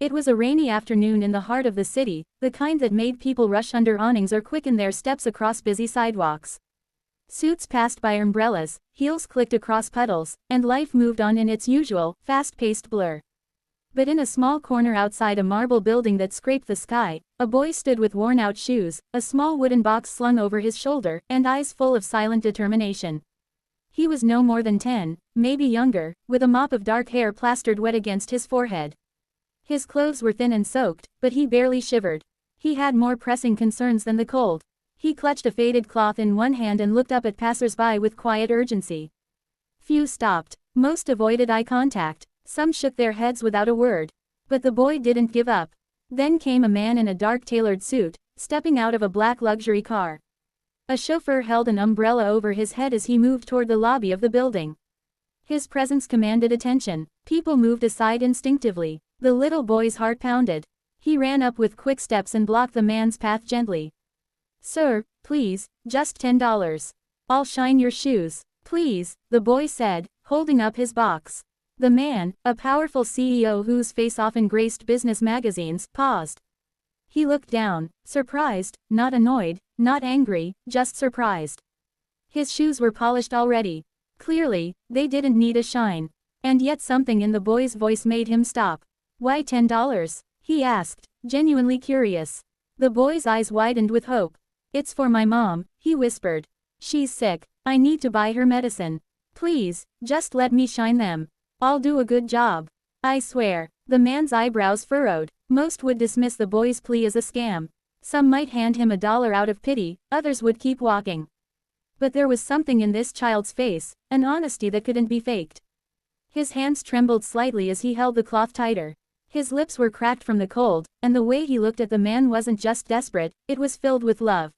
It was a rainy afternoon in the heart of the city, the kind that made people rush under awnings or quicken their steps across busy sidewalks. Suits passed by umbrellas, heels clicked across puddles, and life moved on in its usual, fast-paced blur. But in a small corner outside a marble building that scraped the sky, a boy stood with worn-out shoes, a small wooden box slung over his shoulder, and eyes full of silent determination. He was no more than 10, maybe younger, with a mop of dark hair plastered wet against his forehead. His clothes were thin and soaked, but he barely shivered. He had more pressing concerns than the cold. He clutched a faded cloth in one hand and looked up at passers-by with quiet urgency. Few stopped. Most avoided eye contact. Some shook their heads without a word. But the boy didn't give up. Then came a man in a dark tailored suit, stepping out of a black luxury car. A chauffeur held an umbrella over his head as he moved toward the lobby of the building. His presence commanded attention. People moved aside instinctively. The little boy's heart pounded. He ran up with quick steps and blocked the man's path gently. "Sir, please, just $10. I'll shine your shoes. Please," the boy said, holding up his box. The man, a powerful CEO whose face often graced business magazines, paused. He looked down, surprised, not annoyed, not angry, just surprised. His shoes were polished already. Clearly, they didn't need a shine. And yet something in the boy's voice made him stop. "Why $10? He asked, genuinely curious. The boy's eyes widened with hope. "It's for my mom," he whispered. "She's sick. I need to buy her medicine. Please, just let me shine them. I'll do a good job. I swear." The man's eyebrows furrowed. Most would dismiss the boy's plea as a scam. Some might hand him $1 out of pity, others would keep walking. But there was something in this child's face, an honesty that couldn't be faked. His hands trembled slightly as he held the cloth tighter. His lips were cracked from the cold, and the way he looked at the man wasn't just desperate, it was filled with love.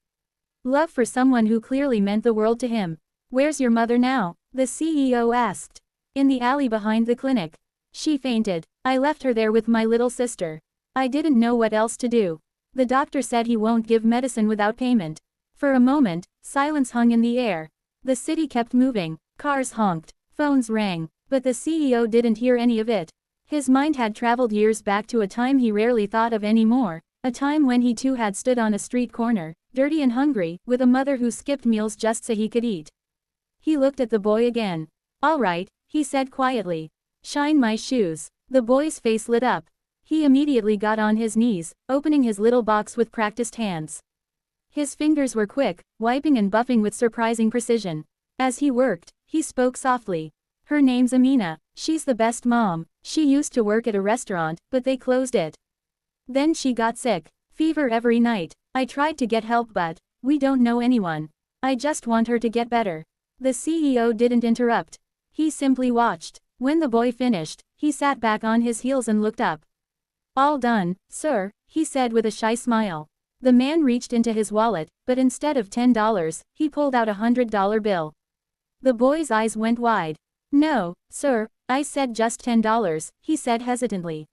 Love for someone who clearly meant the world to him. "Where's your mother now?" the CEO asked. "In the alley behind the clinic. She fainted. I left her there with my little sister. I didn't know what else to do. The doctor said he won't give medicine without payment." For a moment, silence hung in the air. The city kept moving, cars honked, phones rang, but the CEO didn't hear any of it. His mind had traveled years back to a time he rarely thought of anymore, a time when he too had stood on a street corner, dirty and hungry, with a mother who skipped meals just so he could eat. He looked at the boy again. "All right," he said quietly. "Shine my shoes." The boy's face lit up. He immediately got on his knees, opening his little box with practiced hands. His fingers were quick, wiping and buffing with surprising precision. As he worked, he spoke softly. "Her name's Amina. She's the best mom. She used to work at a restaurant, but they closed it. Then she got sick. Fever every night. I tried to get help but we don't know anyone. I just want her to get better." The CEO didn't interrupt. He simply watched. When the boy finished, he sat back on his heels and looked up. "All done, sir," he said with a shy smile. The man reached into his wallet, but instead of $10, he pulled out a $100 bill. The boy's eyes went wide. "No, sir, I said just $10, he said hesitantly.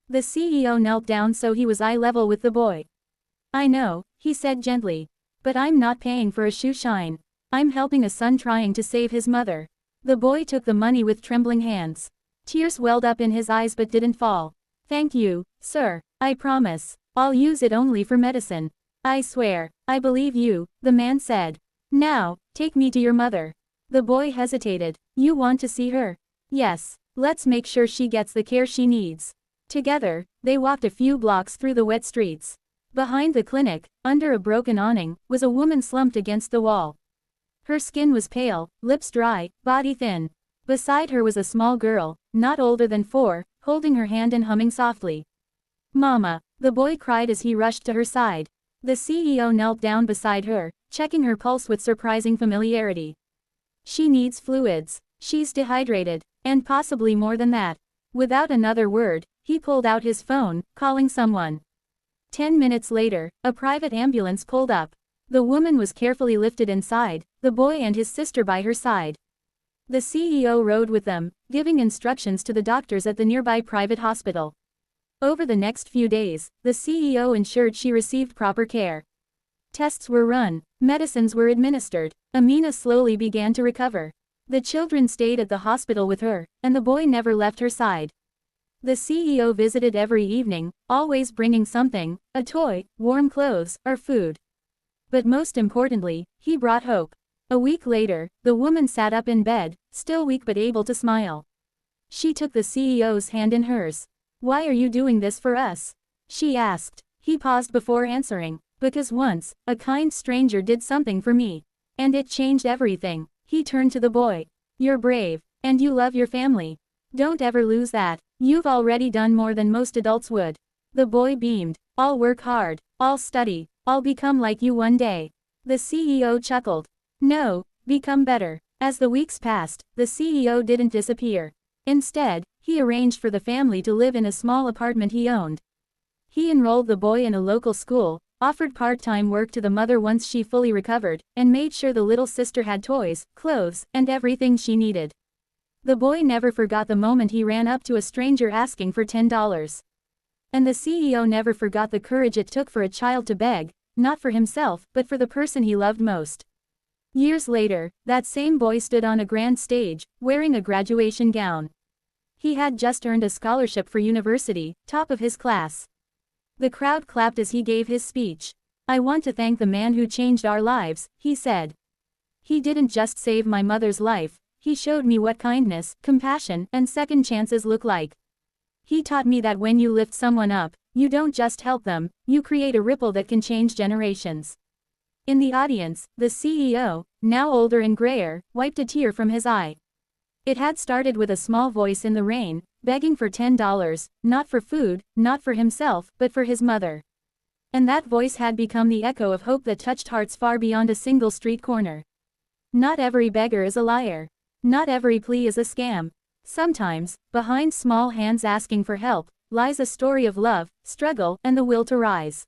The CEO knelt down so he was eye level with the boy. "I know," he said gently. "But I'm not paying for a shoe shine. I'm helping a son trying to save his mother." The boy took the money with trembling hands. Tears welled up in his eyes but didn't fall. "Thank you, sir. I promise. I'll use it only for medicine. I swear. I believe you," the man said. "Now, take me to your mother." The boy hesitated. "You want to see her?" "Yes. Let's make sure she gets the care she needs." Together, they walked a few blocks through the wet streets. Behind the clinic, under a broken awning, was a woman slumped against the wall. Her skin was pale, lips dry, body thin. Beside her was a small girl, not older than 4, holding her hand and humming softly. "Mama," the boy cried as he rushed to her side. The CEO knelt down beside her, checking her pulse with surprising familiarity. "She needs fluids. She's dehydrated, and possibly more than that." Without another word, he pulled out his phone, calling someone. 10 minutes later, a private ambulance pulled up. The woman was carefully lifted inside, the boy and his sister by her side. The CEO rode with them, giving instructions to the doctors at the nearby private hospital. Over the next few days, the CEO ensured she received proper care. Tests were run, medicines were administered. Amina slowly began to recover. The children stayed at the hospital with her, and the boy never left her side. The CEO visited every evening, always bringing something, a toy, warm clothes, or food. But most importantly, he brought hope. A week later, the woman sat up in bed, still weak but able to smile. She took the CEO's hand in hers. "Why are you doing this for us?" she asked. He paused before answering. "Because once, a kind stranger did something for me. And it changed everything." He turned to the boy. "You're brave. And you love your family. Don't ever lose that. You've already done more than most adults would." The boy beamed. "I'll work hard. I'll study. I'll become like you one day." The CEO chuckled. "No, become better." As the weeks passed, the CEO didn't disappear. Instead, he arranged for the family to live in a small apartment he owned. He enrolled the boy in a local school, offered part-time work to the mother once she fully recovered, and made sure the little sister had toys, clothes, and everything she needed. The boy never forgot the moment he ran up to a stranger asking for $10. And the CEO never forgot the courage it took for a child to beg, not for himself, but for the person he loved most. Years later, that same boy stood on a grand stage, wearing a graduation gown. He had just earned a scholarship for university, top of his class. The crowd clapped as he gave his speech. "I want to thank the man who changed our lives," he said. "He didn't just save my mother's life, he showed me what kindness, compassion, and second chances look like. He taught me that when you lift someone up, you don't just help them, you create a ripple that can change generations." In the audience, the CEO, now older and grayer, wiped a tear from his eye. It had started with a small voice in the rain, begging for $10, not for food, not for himself, but for his mother. And that voice had become the echo of hope that touched hearts far beyond a single street corner. Not every beggar is a liar. Not every plea is a scam. Sometimes, behind small hands asking for help, lies a story of love, struggle, and the will to rise.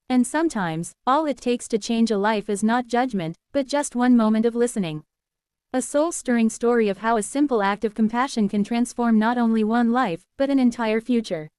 And sometimes, all it takes to change a life is not judgment, but just one moment of listening. A soul-stirring story of how a simple act of compassion can transform not only one life, but an entire future.